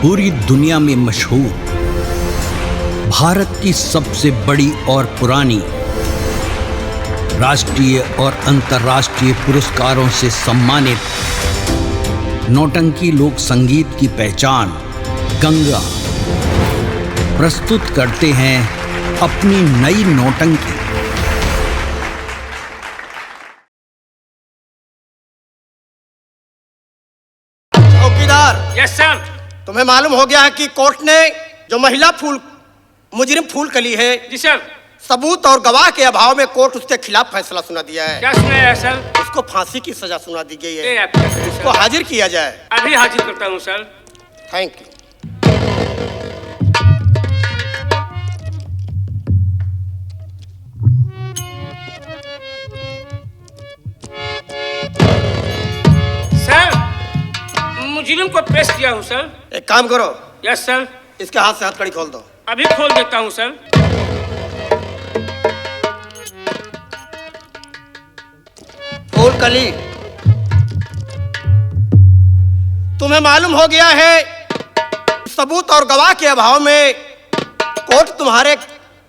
पूरी दुनिया में मशहूर, भारत की सबसे बड़ी और पुरानी, राष्ट्रीय और अंतर्राष्ट्रीय पुरस्कारों से सम्मानित नौटंकी लोक संगीत की पहचान गंगा प्रस्तुत करते हैं अपनी नई नौटंकी। चौकीदार, यस सर। तुम्हें मालूम हो गया है कि कोर्ट ने जो महिला मुजरिम फूलकली है, जी सर। सबूत और गवाह के अभाव में कोर्ट उसके खिलाफ फैसला सुना दिया है। क्या सुनाया है सर? उसको फांसी की सजा सुना दी गई है। आप क्या करें उसको सर? हाजिर किया जाए। अभी हाजिर करता हूँ सर। Thank you. सर, मुजरिम को पेश किया हूँ सर। एक काम करो, यस सर। इसके हाथ से हथकड़ी खोल दो। अभी खोल देता हूँ सर। फूलकली, तुम्हें मालूम हो गया है सबूत और गवाह के अभाव में कोर्ट तुम्हारे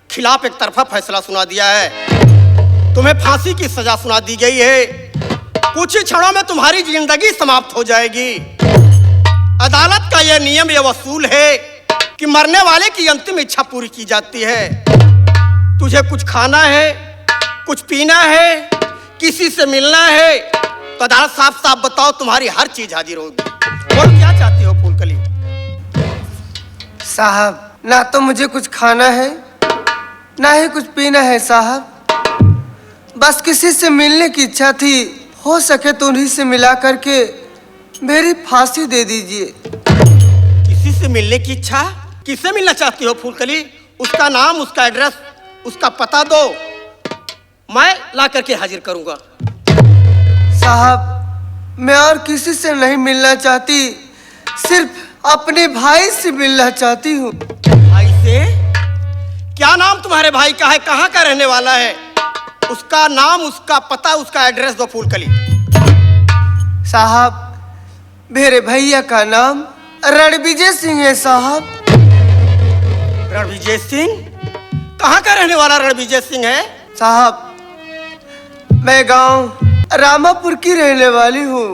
खिलाफ एक तरफा फैसला सुना दिया है। तुम्हें फांसी की सजा सुना दी गई है। कुछ ही क्षणों में तुम्हारी जिंदगी समाप्त हो जाएगी। अदालत का यह नियम, यह वसूल है कि मरने वाले की अंतिम इच्छा पूरी की जाती है। तुझे कुछ खाना है, कुछ पीना है, किसी से मिलना है तो अदालत साफ साफ बताओ, तुम्हारी हर चीज हाजिर होगी। और क्या चाहती हो फूलकली? साहब, ना तो मुझे कुछ खाना है ना ही कुछ पीना है साहब। बस किसी से मिलने की इच्छा थी, हो सके तो उन्हीं से मिला करके मेरी फांसी दे दीजिए। किसी से मिलने की इच्छा? किससे मिलना चाहती हो फूलकली? उसका नाम, उसका एड्रेस, उसका पता दो, मैं ला करके हाजिर करूंगा। साहब, मैं और किसी से नहीं मिलना चाहती, सिर्फ अपने भाई से मिलना चाहती हूँ। भाई से? क्या नाम तुम्हारे भाई का है? कहाँ का रहने वाला है? उसका नाम, उसका पता, उसका एड्रेस दो फूलकली। साहब, मेरे भैया का नाम रणविजय सिंह है साहब। रणविजय सिंह? कहाँ का रहने वाला रणविजय सिंह है? साहब, मैं गांव रामापुर की रहने वाली हूँ।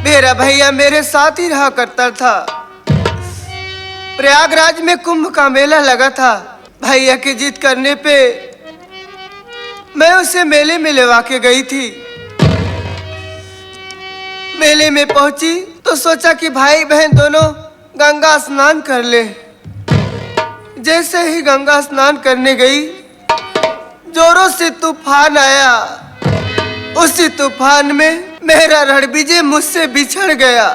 मेरा भैया मेरे साथ ही रहा करता था। प्रयागराज में कुंभ का मेला लगा था। भैया की जिद करने पे मैं उसे मेले में लेवा के गई थी। मेले में पहुंची तो सोचा कि भाई बहन दोनों गंगा स्नान कर ले। जैसे ही गंगा स्नान करने गई, जोरों से तूफान आया। उसी तूफान में मेरा रणविजय मुझसे बिछड़ गया।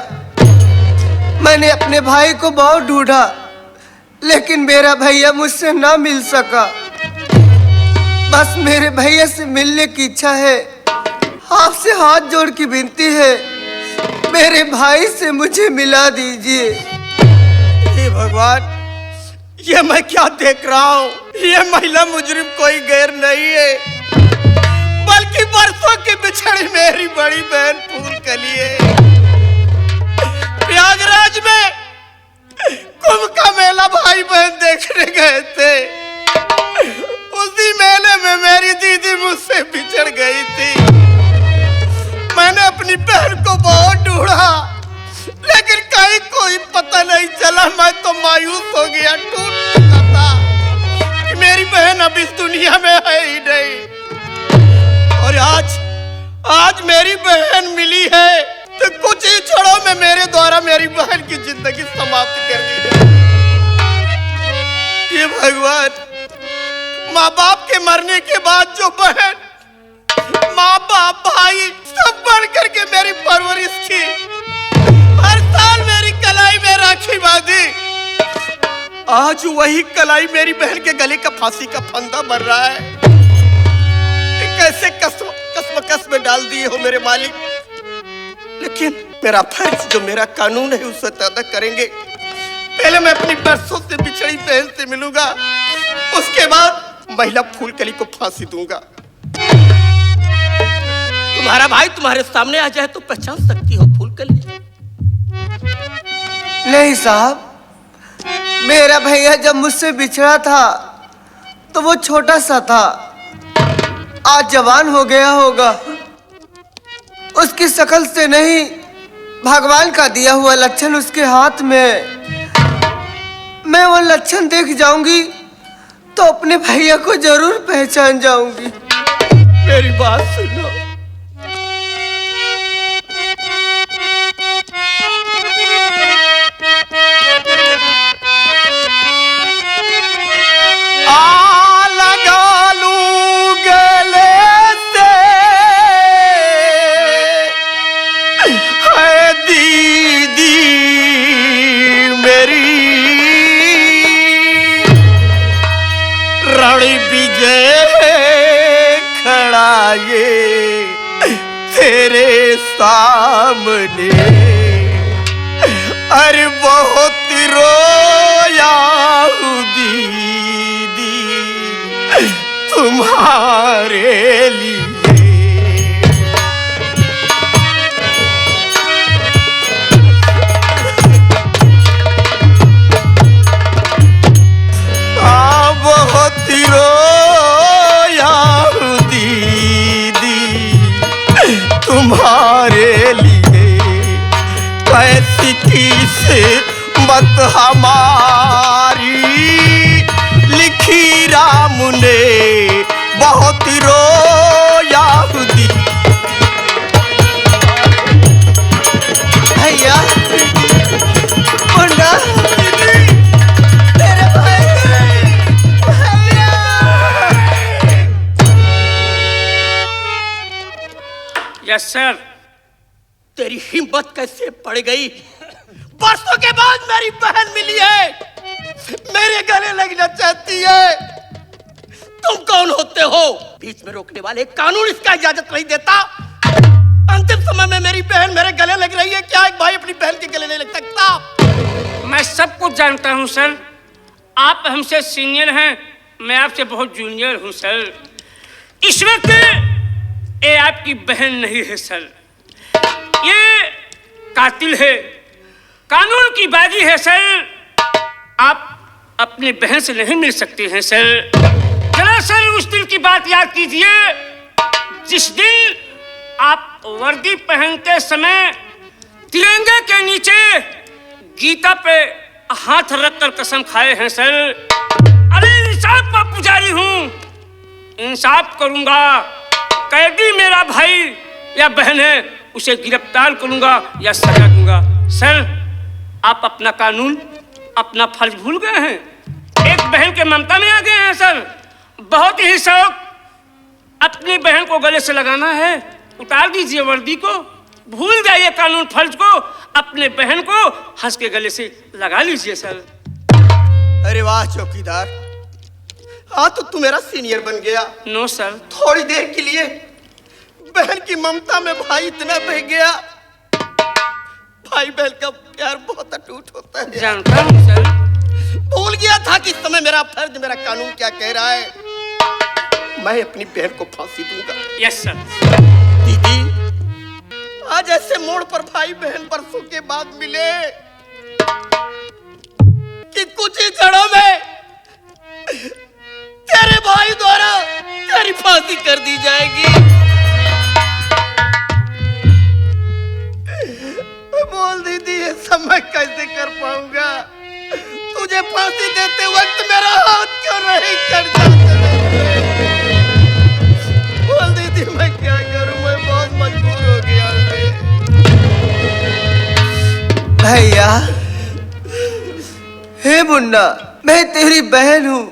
मैंने अपने भाई को बहुत ढूंढा, लेकिन मेरा भैया मुझसे ना मिल सका। बस मेरे भैया से मिलने की इच्छा है। आपसे हाथ जोड़ की विनती है, मेरे भाई से मुझे मिला दीजिए। हे भगवान, ये मैं क्या देख रहा हूँ? ये महिला मुजरिम कोई गैर नहीं है, बल्कि बरसों की बिछड़ी मेरी बड़ी बहन फूलकली है। प्रयागराज में कुंभ का मेला भाई बहन देखने गए थे। उसी मेले में मेरी दीदी मुझसे बिछड़ गई थी। मैंने अपनी बहन को बहुत ढूंढा, लेकिन कहीं कोई पता नहीं चला। मैं तो मायूस हो गया, टूट चुका था कि मेरी बहन अब इस दुनिया में है ही नहीं। और आज मेरी बहन मिली है तो कुछ ही क्षणों में मेरे द्वारा मेरी बहन की जिंदगी समाप्त कर दी है। ये भगवान, माँ बाप के मरने के बाद जो बहन, माँ बाप, भाई सब बढ़ करके मेरी परवरिश की, हर साल मेरी कलाई में राखी बांधी, आज वही कलाई मेरी बहन के गले का फांसी का फंदा भर रहा है। कैसे कसम में डाल दिए हो मेरे मालिक। लेकिन मेरा फर्ज जो मेरा कानून है उसे अदा करेंगे। पहले मैं अपनी बरसों से बिछड़ी बहन से मिलूंगा, उसके बाद महिला फूलकली को फांसी दूंगा। तुम्हारा भाई तुम्हारे सामने आ जाए तो पहचान सकती हो फूलकली? नहीं साहब, मेरा भैया जब मुझसे बिछड़ा था तो वो छोटा सा था, आज जवान हो गया होगा। उसकी शक्ल से नहीं, भगवान का दिया हुआ लक्षण उसके हाथ में। मैं वो लक्षण देख जाऊंगी तो अपने भैया को जरूर पहचान जाऊंगी। मेरी बात सुनो। लगा लूं गले से है दीदी मेरी, रण विजय खड़ा ये तेरे सामने। अरे बहुत रोया हूँ दीदी तुम्हारे लिए। बहुत रोया हूँ दीदी तुम्हारे लिए। कैसी किस्मत हमारी लिखी राम ने, बहुत रोया हूँ दीदी। भैया, मुन्ना, मेरे भाई, भैया। Yes sir. तेरी हिम्मत कैसे पड़ गई? बरसों के बाद मेरी बहन मिली है, मेरे गले लगना चाहती है। तुम कौन होते हो? बीच में रोकने वाले, कानून इसका इजाजत नहीं देता। अंतिम समय में मेरी बहन मेरे गले लग रही है, क्या एक भाई अपनी बहन के गले नहीं लग सकता? मैं सब कुछ जानता हूँ सर। आप हमसे सीनियर हैं, मैं आपसे बहुत जूनियर हूँ सर। इस वक्त ये आपकी बहन नहीं है सर, ये कातिल है, कानून की बाजी है सर। आप अपनी बहन से नहीं मिल सकते हैं सर। जरा सर उस दिन की बात याद कीजिए जिस दिन आप वर्दी पहनते समय तिरंगे के नीचे गीता पे हाथ रखकर कसम खाए हैं सर। अरे इंसाफ का पुजारी हूँ, इंसाफ करूंगा। कैदी मेरा भाई या बहन है, उसे गिरफ्तार करूंगा या सजा दूंगा। सर, आप अपना कानून, अपना फर्ज भूल गए हैं। एक बहन के ममता में आ गए हैं सर। बहुत ही शौक अपनी बहन को गले से लगाना है। उतार दीजिए वर्दी को, भूल जाइए कानून फर्ज को, अपने बहन को हंस के गले से लगा लीजिए सर। अरे वाह चौकीदार, हाँ तो तू मेरा सीनियर बन गया। No sir. थोड़ी देर के लिए बहन की ममता में भाई इतना बह गया। भाई बहन का प्यार बहुत अटूट होता है। जानता हूँ सर। भूल गया था कि इस समय मेरा फर्ज, मेरा कानून क्या कह रहा है। मैं अपनी बहन को फांसी दूंगा। Yes sir. दीदी, आज ऐसे मोड़ पर भाई बहन बरसों के बाद मिले कि कुछ ही क्षणों में तेरे भाई द्वारा तेरी फांसी कर दी जाएगी। बोल दीदी, ये सब मैं कैसे कर पाऊंगा? तुझे फांसी देते वक्त मेरा हाथ क्यों नहीं चढ़ जाता? बोल दीदी, मैं क्या करूं? मैं बहुत मजबूर हो गया। भैया, हे मुन्ना, मैं तेरी बहन हूँ।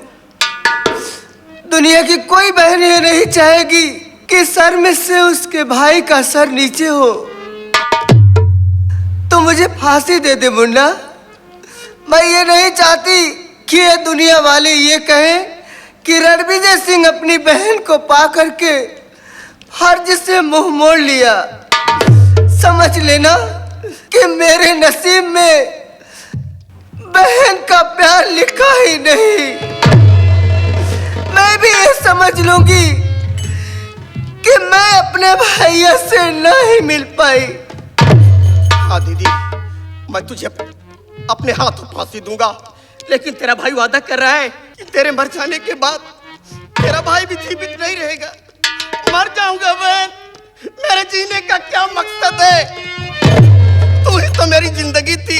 दुनिया की कोई बहन ये नहीं चाहेगी कि सर में से उसके भाई का सर नीचे हो। तो मुझे फांसी दे दे मुन्ना। मैं ये नहीं चाहती कि ये दुनिया वाले ये कहें कि रणविजय सिंह अपनी बहन को पा करके फर्ज से मुंह मोड़ लिया। समझ लेना कि मेरे नसीब में बहन का प्यार लिखा ही नहीं। मैं भी ये समझ लूंगी कि मैं अपने भैया से नहीं मिल पाई। हाँ दीदी, मैं तुझे अपने हाथों फांसी दूंगा, लेकिन तेरा भाई वादा कर रहा है कि तेरे मर जाने के बाद तेरा भाई भी जीवित नहीं रहेगा। मर जाऊंगा बहन, मेरे जीने का क्या मकसद है? तू ही तो मेरी जिंदगी थी,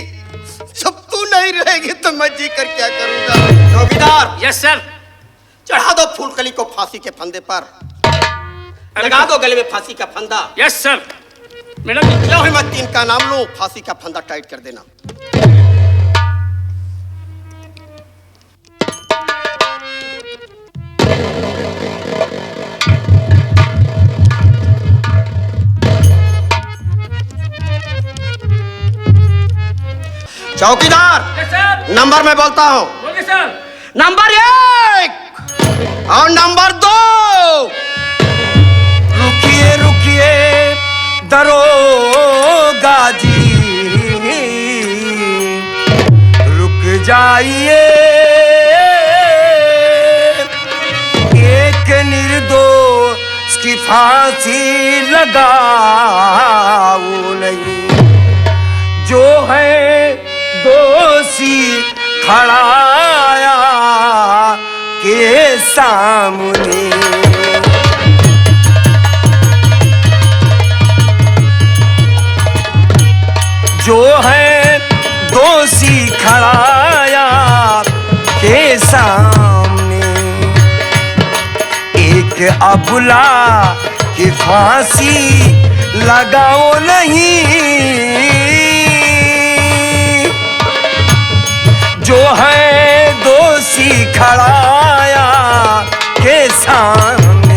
जब तू नहीं रहेगी तो मैं जी कर क्या करूंगा? चौकीदार। Yes sir. चढ़ा दो फूलकली को फांसी के फंदे पर, लगा दो गले में फांसी का फंदा। Yes sir. मैडम लो हिम्मत तीन का नाम लो, फांसी का फंदा टाइट कर देना। चौकीदार। Yes sir. नंबर मैं बोलता हूँ। बोलिए सर। नंबर 1 और नंबर 2। रुकिए रुकिए दरोगा जी, रुक जाइए, एक निर्दोष की फांसी लगाओ नहीं, जो है दोषी खड़ाया के सामने। जो है दोषी खड़ाया के सामने, एक अबला की फांसी लगाओ नहीं, जो है दोषी खड़ाया के सामने।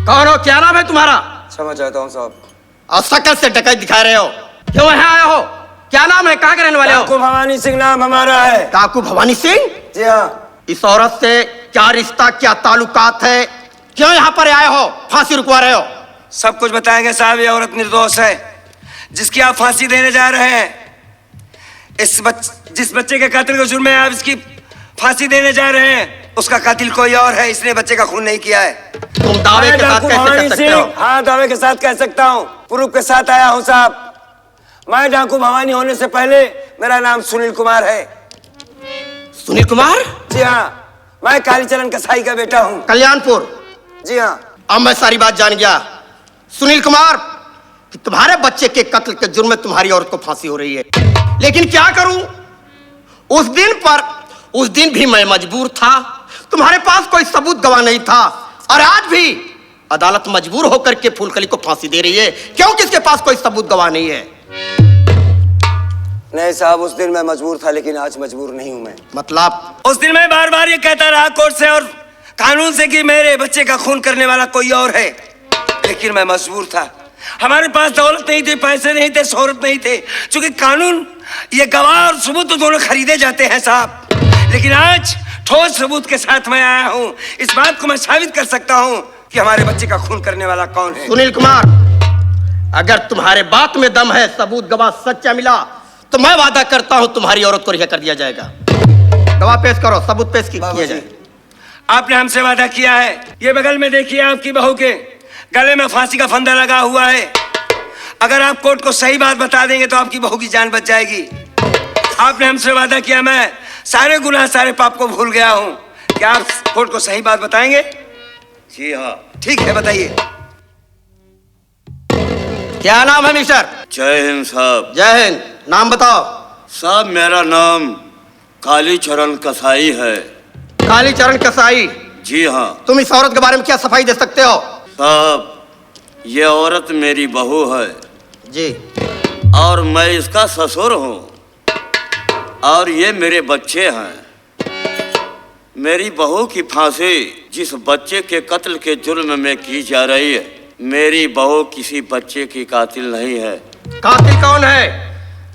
कौन हो? क्या नाम है तुम्हारा? क्षमा चाहता हूँ साहब। और शकल से डकैत दिखा रहे हो, क्यों यहाँ आए हो? क्या नाम है, कहाँ के रहने वाले हो? काकू भवानी सिंह नाम हमारा है। काकू भवानी सिंह? जी हाँ। इस औरत से क्या रिश्ता, क्या ताल्लुकात है? क्यों यहाँ पर आए हो, फांसी रुकवा रहे हो? सब कुछ बताएंगे साहब। ये औरत निर्दोष है जिसकी आप फांसी देने जा रहे हैं। जिस बच्चे के कातिल के जुर्म में आप इसकी फांसी देने जा रहे हैं, उसका कातिल कोई और है। इसने बच्चे का खून नहीं किया है। तुम दावे के साथ कैसे कह सकते हो? हाँ, दावे के साथ कह सकता हूँ। प्रूफ के साथ आया हूँ साहब। मैं डाकू भवानी होने से पहले मेरा नाम सुनील कुमार है। सुनील कुमार? जी हाँ, मैं कालीचरण कसाई का बेटा हूँ। कल्याणपुर? जी हाँ। अब मैं सारी बात जान गया। सुनील कुमार, कि तुम्हारे बच्चे के कत्ल के जुर्म में तुम्हारी औरत को फांसी हो रही है, लेकिन क्या करूं? उस दिन भी मैं मजबूर था। तुम्हारे पास कोई सबूत गवाह नहीं था, और आज भी अदालत मजबूर होकर के फूलकली को फांसी दे रही है। क्यों? किसके पास कोई सबूत गवाह नहीं है? नहीं साहब, उस दिन मैं मजबूर था, लेकिन आज मजबूर नहीं हूं मैं। मतलब? उस दिन मैं बार बार ये कहता रहा कोर्ट से और कानून से कि मेरे बच्चे का खून करने वाला कोई और है, लेकिन मैं मजबूर था। हमारे पास दौलत नहीं थी, पैसे नहीं थे, शोहरत नहीं थे, क्योंकि कानून ये गवाह और सबूत तो दोनों खरीदे जाते हैं साहब। लेकिन आज ठोस सबूत के साथ मैं आया हूँ। इस बात को मैं साबित कर सकता हूँ कि हमारे बच्चे का खून करने वाला कौन है। सुनील कुमार, अगर तुम्हारे बात में दम है, सबूत गवाह सच्चा मिला, तो मैं वादा करता हूँ तुम्हारी औरत को रिहा कर दिया जाएगा। गवाह पेश करो, सबूत पेश किया जाए। आपने हमसे वादा किया है। ये बगल में देखिए, आपकी बहू के गले में फांसी का फंदा लगा हुआ है। अगर आप कोर्ट को सही बात बता देंगे तो आपकी बहू की जान बच जाएगी। आपने हमसे वादा किया, मैं सारे गुनाह सारे पाप को भूल गया हूँ। क्या आप कोर्ट को सही बात बताएंगे? जी हाँ। ठीक है, बताइए। क्या नाम है मिस्टर? जय हिंद साहब। जय हिंद। नाम बताओ। साहब मेरा नाम कालीचरण कसाई है। कालीचरण कसाई? जी हाँ। तुम इस औरत के बारे में क्या सफाई दे सकते हो? साहब, ये औरत मेरी बहू है जी, और मैं इसका ससुर हूँ, और ये मेरे बच्चे हैं। मेरी बहू की फांसी जिस बच्चे के कत्ल के जुर्म में की जा रही है, मेरी बहू किसी बच्चे की कातिल नहीं है। कातिल कौन है?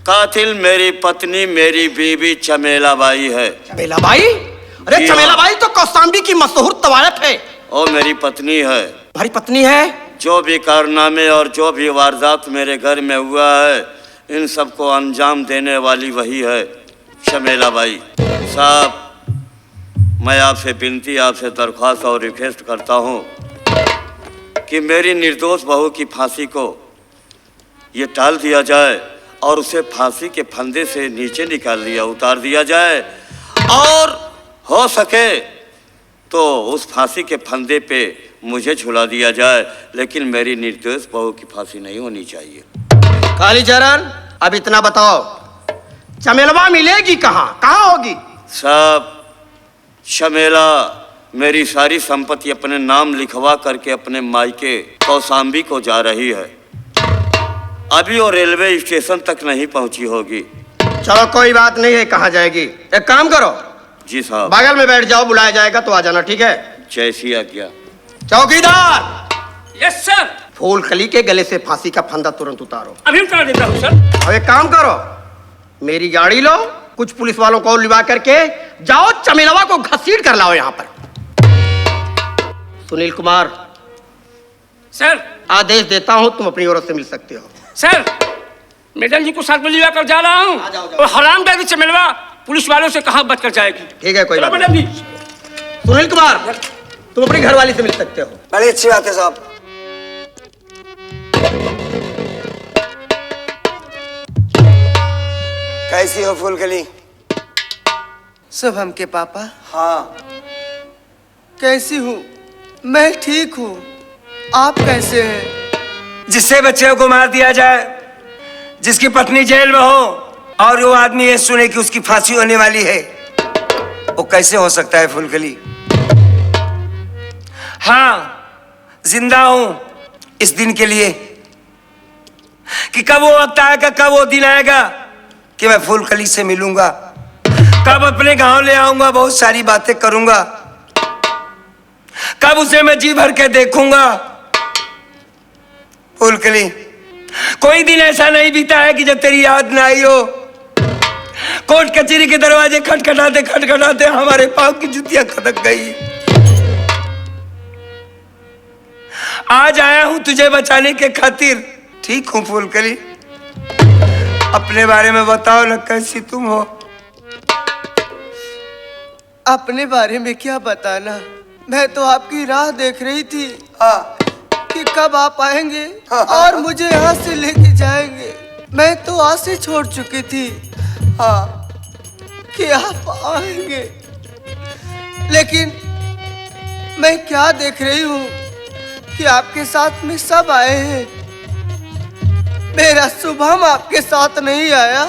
कातिल मेरी पत्नी, मेरी बीवी चमेला बाई है। चमेला बाई? अरे जी चमेला हाँ। बाई तो कौसाम्बी की मशहूर तवायत है। और मेरी पत्नी है। तुम्हारी पत्नी है? जो भी कारनामे और जो भी वारदात मेरे घर में हुआ है, इन सबको अंजाम देने वाली वही है, चमेला बाई। साहब, मैं आपसे विनती, आपसे दरख्वास्त और रिक्वेस्ट करता हूँ कि मेरी निर्दोष बहू की फांसी को ये टाल दिया जाए और उसे फांसी के फंदे से नीचे उतार दिया जाए, और हो सके तो उस फांसी के फंदे पे मुझे झुला दिया जाए, लेकिन मेरी निर्दोष बहू की फांसी नहीं होनी चाहिए। कालीचरण, अब इतना बताओ, चमेलवा मिलेगी कहाँ होगी? साहब, शमेला मेरी सारी संपत्ति अपने नाम लिखवा करके अपने मायके कौसाम्बी को जा रही है। अभी वो रेलवे स्टेशन तक नहीं पहुंची होगी। चलो कोई बात नहीं है, कहाँ जाएगी? एक काम करो, जी साहब। बगल में बैठ जाओ, बुलाया जाएगा तो आ जाना, ठीक है? जैसी आज्ञा। चौकीदार! Yes sir. फूल कली के गले से फांसी का फंदा तुरंत उतारो। अभी उतार देता हूँ सर। अब एक काम करो, मेरी गाड़ी लो, कुछ पुलिस वालों को लिवा करके जाओ, चमेलवा को घसीट कर लाओ यहाँ पर। सुनील कुमार, सर। आदेश देता हूँ, तुम अपनी औरत से मिल सकते हो। सर, मैडम जी को साथ में लिवा कर जा रहा हूँ। और हरामजादी चमेलवा पुलिस वालों से कहाँ बच कर जाएगी। ठीक है, कोई बात मैडम जी। सुनील कुमार, तुम अपनी घरवाली से मिल सकते हो। बड़ी अच्छी बात है साहब। कैसी हो फूलकली? शुभम के पापा, हाँ, कैसी हूँ? मैं ठीक हूँ, आप कैसे हैं? जिससे बच्चे को मार दिया जाए, जिसकी पत्नी जेल में हो और वो आदमी ये सुने कि उसकी फांसी होने वाली है, वो कैसे हो सकता है फूलकली? हाँ, जिंदा हूं इस दिन के लिए कि कब वो वक्त आएगा, कब वो दिन आएगा कि मैं फूलकली से मिलूंगा, कब अपने गांव ले आऊंगा, बहुत सारी बातें करूंगा, कब उसे मैं जी भर के देखूंगा। फूलकली, कोई दिन ऐसा नहीं बीता है कि जब तेरी याद ना आई हो। कोर्ट कचहरी के दरवाजे खटखटाते खटखटाते हमारे पांव की जुतियां खदक गई। आज आया हूं तुझे बचाने के खातिर। ठीक हूं फूलकली, अपने बारे में बताओ ना, कैसी तुम हो? अपने बारे में क्या बताना, मैं तो आपकी राह देख रही थी कि कब आप आएंगे और मुझे यहाँ से लेके जाएंगे। मैं तो आसे छोड़ चुकी थी कि आप आएंगे, लेकिन मैं क्या देख रही हूँ कि आपके साथ में सब आए हैं, मेरा शुभम आपके साथ नहीं आया।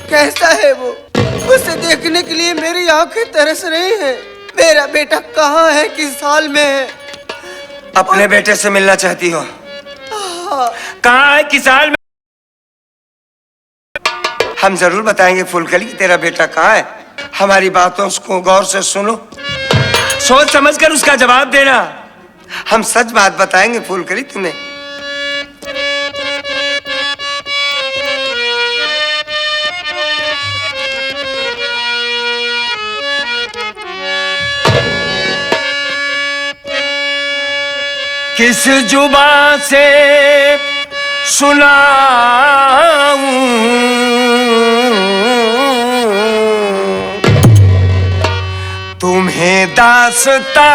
कैसा है वो? उसे देखने के लिए मेरी आंखें तरस रही हैं। मेरा बेटा कहाँ है, किस हाल में है? अपने बेटे से मिलना चाहती हो? कहाँ है, किस हाल में? हम जरूर बताएंगे फूलकली कि तेरा बेटा कहाँ है। हमारी बातों को गौर से सुनो, सोच समझकर उसका जवाब देना। हम सच बात बताएंगे फूलकली तुम्हें। किस जुबान से सुनाऊं तुम्हें दास्तां,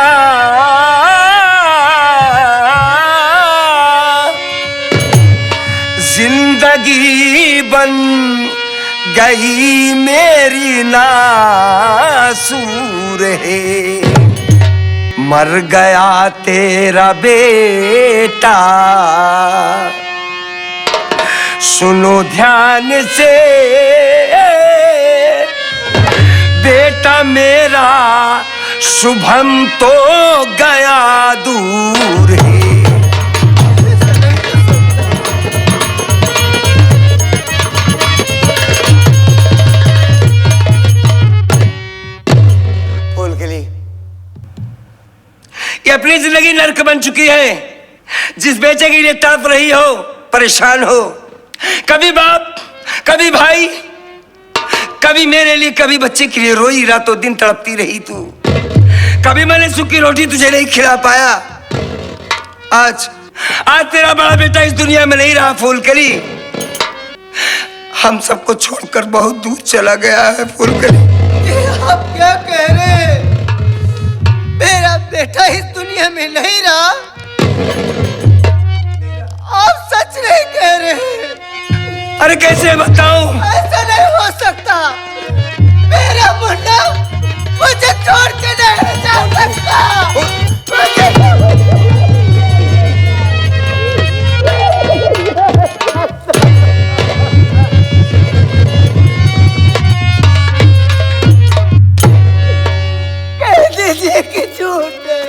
जिंदगी बन गई मेरी नासूर है। मर गया तेरा बेटा, सुनो ध्यान से, बेटा मेरा शुभम तो गया दूर है। ये अपनी जिंदगी नर्क बन चुकी है। जिस बेटे के लिए तड़प रही हो, परेशान हो, कभी बाप, कभी भाई, कभी मेरे लिए, कभी बच्चे के लिए रोई, रातों दिन तड़पती रही तू। कभी मैंने सूखी रोटी तुझे नहीं खिला पाया। आज तेरा बड़ा बेटा इस दुनिया में नहीं रहा फूलकली, हम सबको छोड़कर बहुत दूर चला गया है फूलकली। आप क्या कह रहे हैं? मेरा बेटा इस दुनिया में नहीं रहा। आप सच नहीं कह रहे हैं। अरे कैसे बताऊं? ऐसा नहीं हो सकता। मेरा मुन्ना मुझे छोड़ के नहीं जा सकता। मुझे कह दीजिए कि झूठ है।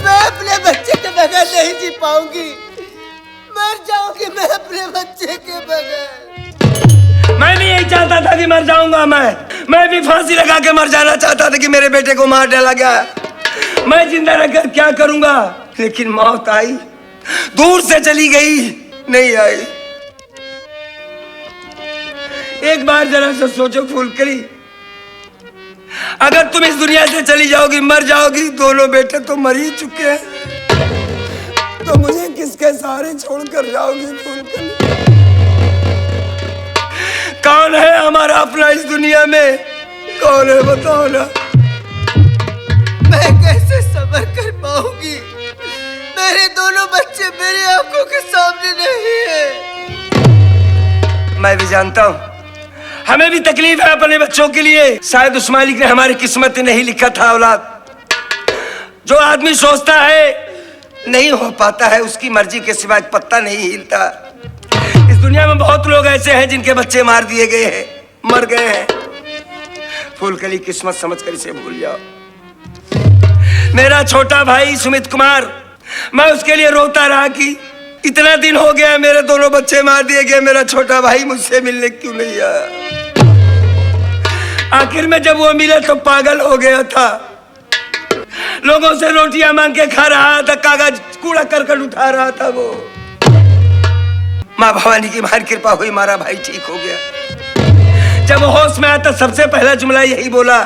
मैं अपने बच्चे के बगैर नहीं जी पाऊंगी। मर जाऊंगी मैं अपने बच्चे के बगैर। मैं भी यही चाहता था कि मर जाऊंगा। मैं भी फांसी लगा के मर जाना चाहता था कि मेरे बेटे को मार डाला गया। मैं जिंदा रहकर क्या करूंगा? लेकिन मौत आई, दूर से चली गई, नहीं आई। एक बार जरा से सोचो फूलकली, अगर तुम इस दुनिया से चली जाओगी, मर जाओगी, दोनों बेटे तो मर ही चुके हैं, तो मुझे किसके सहारे छोड़कर जाओगी फूलकली? कौन है हमारा अपना इस दुनिया में? कौन है बताओ ना। मैं कैसे सब्र कर पाऊंगी? मेरे दोनों बच्चे मेरी आंखों के सामने नहीं है। मैं भी जानता हूँ, हमें भी तकलीफ है अपने बच्चों के लिए। शायद उस मालिक ने हमारी किस्मत में नहीं लिखा था औलाद। जो आदमी सोचता है नहीं हो पाता है, उसकी मर्जी के सिवा एक पत्ता नहीं हिलता। इस दुनिया में बहुत लोग ऐसे हैं जिनके बच्चे मार दिए गए हैं, मर गए हैं। फूलकली किस्मत समझकर इसे भूल जाओ। मेरा छोटा भाई सुमित कुमार, मैं उसके लिए रोता रहा कि इतना दिन हो गया, मेरे दोनों बच्चे मार दिए गए, मेरा छोटा भाई मुझसे मिलने क्यों नहीं आया? आखिर में जब वो मिला तो पागल हो गया था। लोगों से रोटियां मांग के खा रहा था, कागज कूड़ा करकट उठा रहा था वो। माँ भवानी की महान कृपा हुई, हमारा भाई ठीक हो गया। जब वो होश में आया तो सबसे पहला जुमला यही बोला,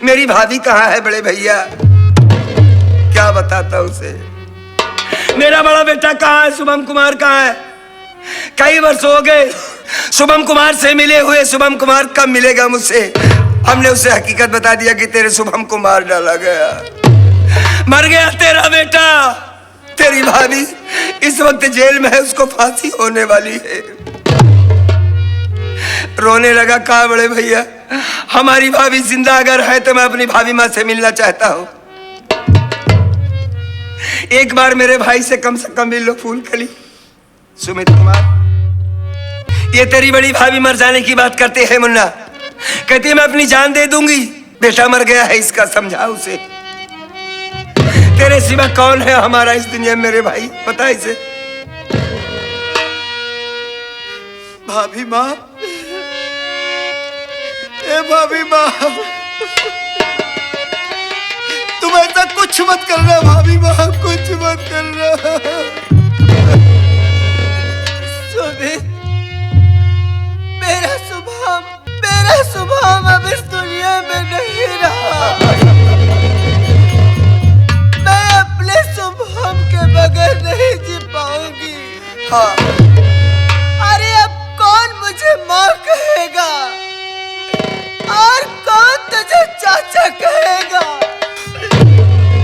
मेरी भाभी कहाँ है बड़े भैया? क्या बताता उसे? मेरा बड़ा बेटा कहाँ है? शुभम कुमार कहाँ है? कई वर्ष हो गए शुभम कुमार से मिले हुए। शुभम कुमार कब मिलेगा मुझसे? हमने उसे हकीकत बता दिया कि तेरे शुभम को मार डाला गया, मर गया तेरा बेटा। तेरी भाभी इस वक्त जेल में है, उसको फांसी होने वाली है। रोने लगा। कहा बड़े भैया, हमारी भाभी जिंदा अगर है तो मैं अपनी भाभी माँ से मिलना चाहता हूँ। एक बार मेरे भाई से कम मिल लो फूलकली। सुमित कुमार, ये तेरी बड़ी भाभी मर जाने की बात करते हैं मुन्ना। कहती है मैं अपनी जान दे दूंगी, बेटा मर गया है इसका, समझा उसे। तेरे सिवा कौन है हमारा इस दुनिया में मेरे भाई? बता इसे। भाभी माँ, ए भाभी माँ, तुम ऐसा कुछ मत करना भाभी माँ, कुछ मत करना। सुमित, मेरा शुभम अब इस दुनिया में नहीं रहा। मैं अपने शुभम के बगैर नहीं जी पाऊंगी। हाँ, अरे अब कौन मुझे माँ कहेगा और कौन तुझे चाचा कहेगा?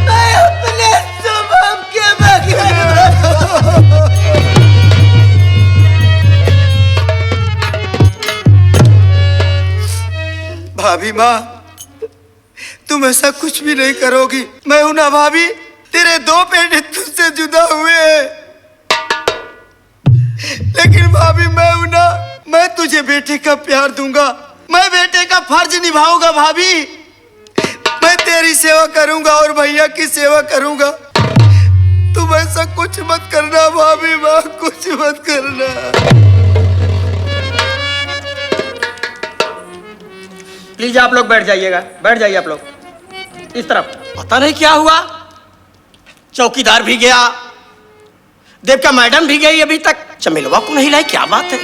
मैं अपने शुभम के बगैर भाभी माँ, तुम ऐसा कुछ भी नहीं करोगी। मैं हूं ना भाभी, तेरे दो बेटे तुझसे जुदा हुए हैं, लेकिन भाभी मैं हूं ना, मैं तुझे बेटे का प्यार दूंगा, मैं बेटे का फर्ज निभाऊंगा भाभी। मैं तेरी सेवा करूंगा और भैया की सेवा करूंगा। तुम ऐसा कुछ मत करना भाभी माँ, कुछ मत करना। प्लीज आप लोग बैठ जाइएगा, बैठ जाइए आप लोग इस तरफ। पता नहीं क्या हुआ, चौकीदार भी गया, देवका मैडम भी गई, अभी तक चमेलवा को नहीं लाई। क्या बात है?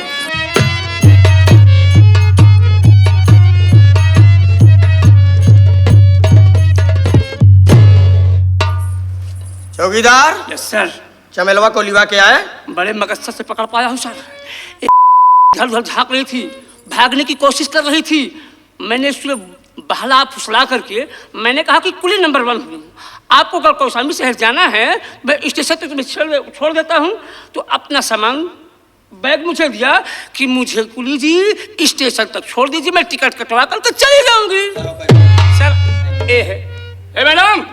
चौकीदार, यस सर। चमेलवा को लिवा के आए। बड़े मकसद से पकड़ पाया हूँ सर। इधर उधर झाँक रही थी, भागने की कोशिश कर रही थी। मैंने उसमें बहला फुसला करके मैंने कहा कि कुली नंबर 1 हूँ, आपको अगर कौशाम्बी शहर जाना है मैं स्टेशन तक तुम्हें छोड़ देता हूँ। तो अपना सामान बैग मुझे दिया कि मुझे कुली जी स्टेशन तक छोड़ दीजिए, मैं टिकट कटवा कर तो चली जाऊंगी। सर ए है, ए मैडम,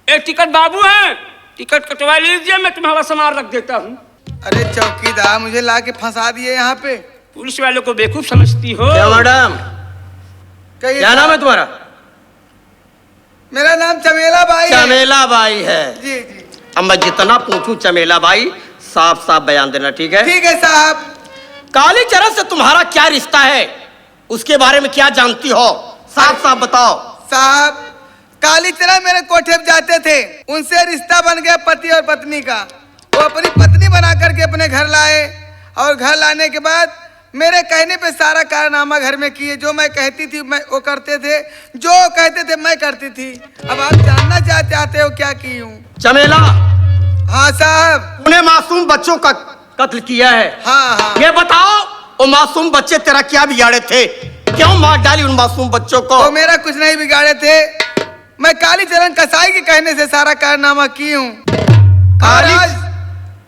एक टिकट बाबू है, टिकट कटवा लीजिए, मैं तुम्हारा सामान रख देता हूँ। अरे चौकीदार, मुझे ला के फंसा दिए यहाँ पे। पुलिस वालों को बेवकूफ समझती हो। क्या मैडम, कहिए क्या नाम है तुम्हारा? मेरा नाम चमेला बाई है। चमेला बाई है। जी जी अब मैं जितना पूछूं चमेला बाई, साफ साफ बयान देना, ठीक है? ठीक है साहब। कालीचरण से तुम्हारा क्या रिश्ता है, उसके बारे में क्या जानती हो, साफ साफ बताओ। साहब, कालीचरण मेरे कोठे पे जाते थे, उनसे रिश्ता बन गया पति और पत्नी का। वो अपनी पत्नी बना करके अपने घर लाए और घर लाने के बाद मेरे कहने पे सारा कारनामा घर में किए। जो मैं कहती थी मैं वो करते थे, जो कहते थे मैं करती थी। अब आप जानना चाहते हो क्या की हूँ? चमेला, हाँ साहब। तूने मासूम बच्चों का कत्ल किया है। हाँ हाँ। ये बताओ, वो मासूम बच्चे तेरा क्या बिगाड़े थे, क्यों मार डाली उन मासूम बच्चों को? तो मेरा कुछ नहीं बिगाड़े थे, मैं कालीचरण कसाई के कहने से सारा कारनामा की हूँ।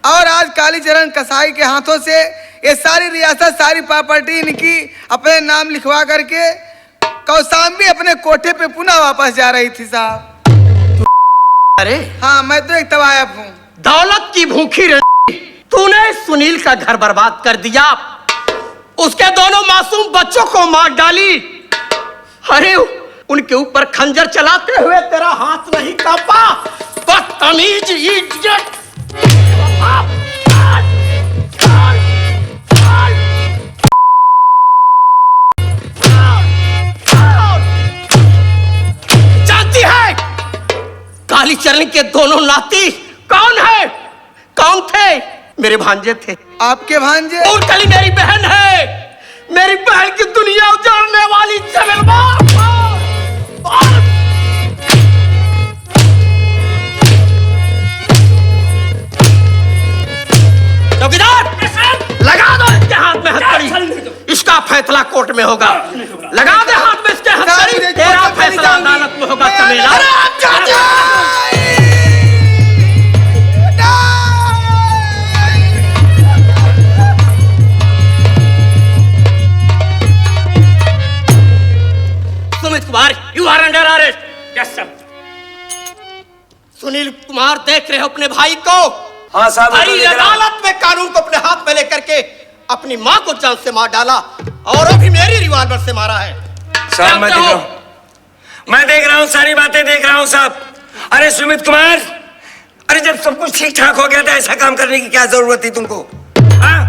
और आज कालीचरण कसाई के हाथों से ये सारी रियासत, सारी प्रॉपर्टी इनकी अपने नाम लिखवा करके कौशाम्बी अपने कोठे पे पुनः वापस जा रही थी साहब। अरे हाँ, मैं तो एक तवायफ हूँ। दौलत की भूखी रही, तूने सुनील का घर बर्बाद कर दिया, उसके दोनों मासूम बच्चों को मार डाली। अरे उनके ऊपर खंजर चलाते हुए तेरा हाथ नहीं कांपा? बदतमीज, इडियट! जानती है कालीचरण के दोनों नाती कौन है, कौन थे? मेरे भांजे थे। आपके भांजे? और कली मेरी बहन है, मेरी बहन की दुनिया उजाड़ने वाली चमेलवा। चौकीदार, लगा दो इसके हाथ में हथकड़ी, इसका फैसला कोर्ट में होगा। लगा दे हाथ में इसके हथकड़ी, तेरा फैसला अदालत में होगा। Chamela, Sumit Kumar, you are under arrest. Yes sir. Sunil Kumar, देख रहे हो अपने भाई को? हाँ साहब, मैं तो भाई देख रहा हूं। अदालत में कानून को अपने हाथ में लेकर के अपनी माँ को जान से मार डाला और अभी मेरी रिवॉल्वर से मारा है। साहब मैं देख रहा हूँ, मैं देख रहा हूँ, सारी बातें देख रहा हूँ साहब। अरे सुमित कुमार, अरे जब सब कुछ ठीक ठाक हो गया था, ऐसा काम करने की क्या जरूरत थी तुमको? हाँ,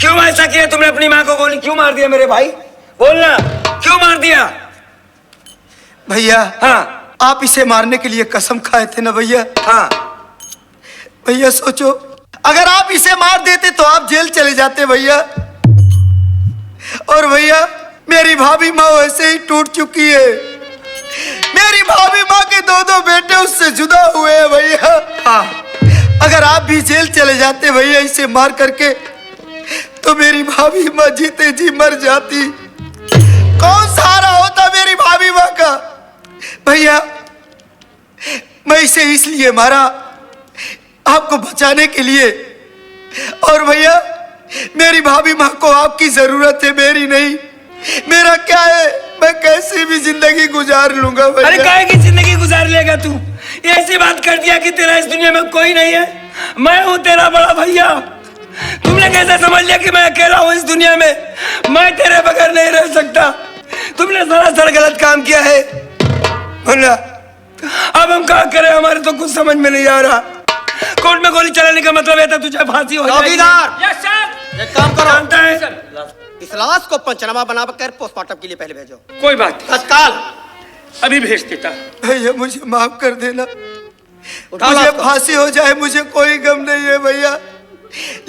क्यों ऐसा किया तुमने? अपनी माँ को गोली क्यों मार दिया मेरे भाई? बोलना, क्यों मार दिया? भैया, हाँ आप इसे मारने के लिए कसम खाए थे ना भैया? हाँ। भैया सोचो, अगर आप इसे मार देते तो आप जेल चले जाते भैया। और भैया, मेरी भाभी माँ वैसे ही टूट चुकी है। मेरी भाभी माँ के दो बेटे उससे जुदा हुए हैं भैया। हाँ। अगर आप भी जेल चले जाते भैया इसे मार करके, तो मेरी भाभी माँ जीते जी मर जाती। कौन सहारा होता मेरी भाभी माँ का? भैया, मैं इसे इसलिए मारा आपको बचाने के लिए। और भैया, मेरी भाभी माँ को आपकी जरूरत है, मेरी नहीं। मेरा क्या है, मैं कैसे भी जिंदगी गुजार लूंगा भैया। अरे काहे की जिंदगी गुजार लेगा तू? ये ऐसी बात कर दिया कि तेरा इस दुनिया में कोई नहीं है। मैं हूँ तेरा बड़ा भैया। तुमने कैसे समझ लिया कि मैं अकेला हूँ इस दुनिया में? मैं तेरे बगैर नहीं रह सकता। तुमने सरासर गलत काम किया है। बोला, अब हम क्या करें? हमारे तो कुछ समझ में नहीं आ रहा। कोर्ट में गोली चलाने का मतलब है था तुझे फांसी हो जाएगी। चौकीदार, यस सर। एक काम करो, जानता है इस लाश को पंचनामा बनाकर पोस्टमार्टम के लिए पहले भेजो कोई बात नहीं, तत्काल। अभी भेज देता। भैया मुझे माफ कर देना। उठाओ मुझे लाश को। फांसी हो जाए मुझे कोई गम नहीं है भैया,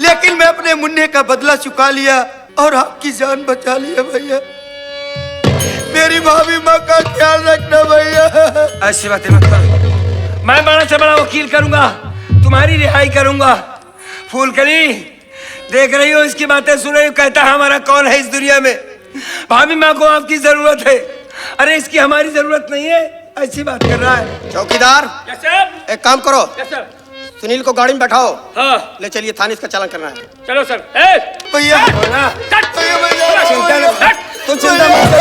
लेकिन मैं अपने मुन्ने का बदला चुका लिया और आपकी जान बचा लिया भैया। मेरी भाभी माँ का ख्याल रखना भैया। ऐसी बातें मत करो। मैं बड़ा से बड़ा वकील करूंगा, तुम्हारी रिहाई करूंगा। फूलकली, देख रही हो इसकी बातें सुन रही हो, कहता है हमारा कौन है इस दुनिया में, भाभी माँ को आपकी जरूरत है। अरे इसकी हमारी जरूरत नहीं है, ऐसी बात कर रहा है। चौकीदार यस सर। एक काम करो, यस सर। सुनील को गाड़ी में बैठाओ, हाँ ले चलिए थाने, इसका चालान करना है। चलो सर। ए भैया बोला, कट। चिंता न कर, कट। तू चिंता मत कर,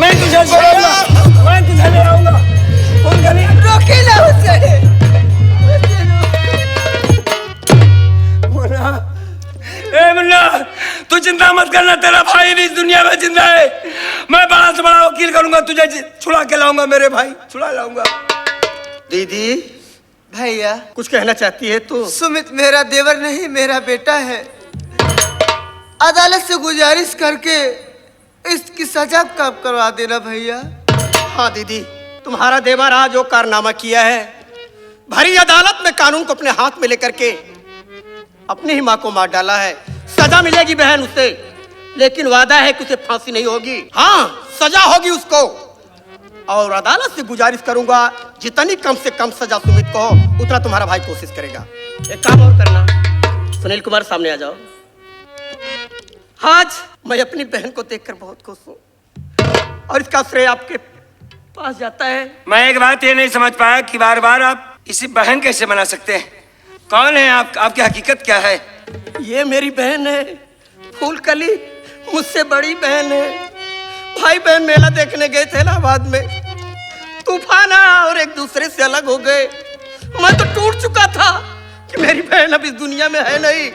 मैं तुझे छोड़ूंगा, मैं तुझे ले आऊंगा। फोन करिए, रोके ना उसे। मुन्ना, ए मुन्ना, तू चिंता मत करना, तेरा भाई भी इस दुनिया में जिंदा है। मैं बड़ा से बड़ा वकील करूंगा, तुझे छुड़ा के लाऊंगा, मेरे भाई छुड़ा लाऊंगा। दीदी भैया कुछ कहना चाहती है तू? सुमित मेरा देवर नहीं, मेरा बेटा है। अदालत से गुजारिश करके इसकी सजा कब करवा देना भैया। हाँ दीदी, तुम्हारा देवर आज जो कारनामा किया है, भरी अदालत में कानून को अपने हाथ में लेकर के अपनी ही माँ को मार डाला है। सजा मिलेगी बहन उसे, लेकिन वादा है कि उसे फांसी नहीं होगी। हाँ, सजा होगी उसको। और अदालत से गुजारिश करूंगा, जितनी कम से कम सजा सुमित को हो, उतना तुम्हारा भाई कोशिश करेगा। एक काम और करना, सुनील कुमार सामने आ जाओ। आज मैं अपनी बहन को देखकर बहुत खुश हूँ और इसका श्रेय आपके पास जाता है। मैं एक बात ये नहीं समझ पाया कि बार बार आप इसे बहन कैसे बना सकते हैं? कौन है आप? आपकी हकीकत क्या है? ये मेरी बहन है फूलकली, मुझसे बड़ी बहन है। भाई बहन मेला देखने गए थे इलाहाबाद में, तूफान आया और एक दूसरे से अलग हो गए। मैं तो टूट चुका था कि मेरी बहन अब इस दुनिया में है नहीं,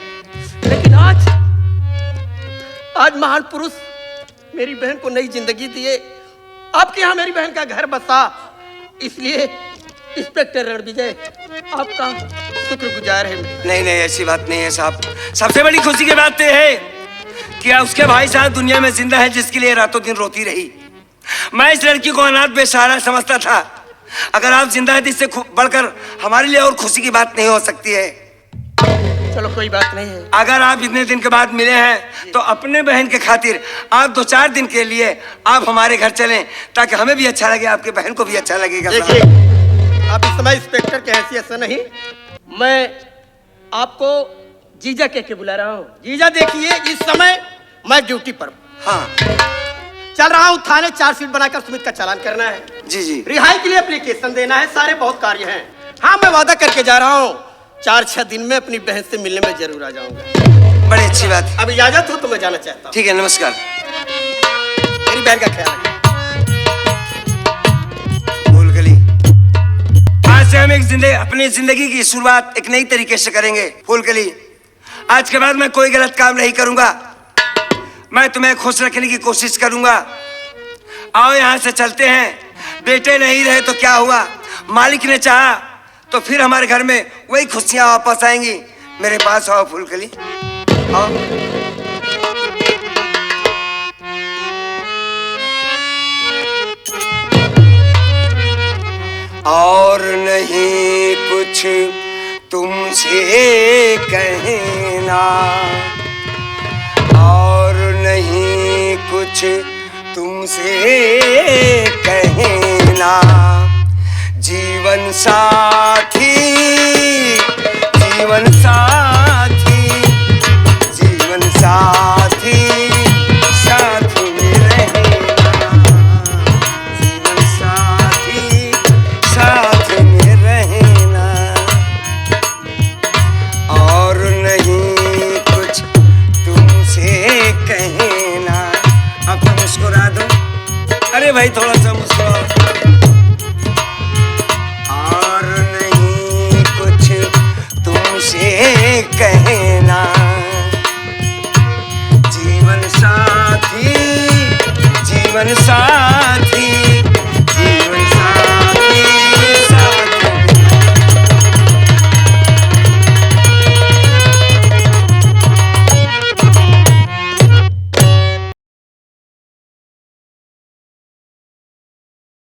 लेकिन आज महान पुरुष मेरी बहन को नई जिंदगी दिए। आपके यहाँ मेरी बहन का घर बसा, इसलिए इंस्पेक्टर रणविजय आपका शुक्रगुजार है। नहीं नहीं, ऐसी बात नहीं है साहब। सबसे बड़ी खुशी की बात यह है कि उसके भाई साहब दुनिया में जिंदा है, जिसके लिए रातों दिन रोती रही। मैं इस लड़की को अनाथ बेसहारा समझता था। अगर आप जिंदा है तो इससे बढ़कर हमारे लिए और खुशी की बात नहीं हो सकती है। चलो कोई बात नहीं है। अगर आप इतने दिन के बाद मिले हैं तो अपने बहन के खातिर आप 2-4 दिन के लिए आप हमारे घर चलें, ताकि हमें भी अच्छा लगे, आपके बहन को भी अच्छा लगेगा। देखिए, आप इस समय इंस्पेक्टर के हैसियत से नहीं, मैं आपको जीजा कह के बुला रहा हूँ। जीजा देखिए, इस समय मैं ड्यूटी पर हाँ चल रहा हूँ थाने, चार्जशीट बनाकर सुमित का चालान करना है। जी जी। रिहाई के लिए एप्लीकेशन देना है, सारे बहुत कार्य हैं। हाँ, मैं वादा करके जा रहा हूँ, 4-6 दिन में अपनी बहन से मिलने में जरूर आ जाऊंगा। बड़ी अच्छी बात है। अब इजाजत हो तो मैं जाना चाहता हूँ। ठीक है, नमस्कार। मेरी बहन का ख्याल रखिए। फूलकली, आज से हम अपनी जिंदगी की शुरुआत एक नई तरीके से करेंगे। फूलकली, आज के बाद मैं कोई गलत काम नहीं करूंगा। मैं तुम्हें खुश रखने की कोशिश करूंगा। आओ यहाँ से चलते हैं। बेटे नहीं रहे तो क्या हुआ, मालिक ने चाहा तो फिर हमारे घर में वही खुशियां वापस आएंगी। मेरे पास आओ फूलकली, आओ। और नहीं कुछ तुमसे कहना, और नहीं कुछ तुमसे कहना। जीवन साथी, जीवन साथी, जीवन साथी, साथ में रहना। जीवन साथी, साथ में रहना। और नहीं कुछ तुमसे कहना। अब तो मुस्कुरा दो। अरे भाई थोड़ा सा मुस्कुराओ। और नहीं कुछ तुमसे कहना। जीवन साथी, जीवन साथी।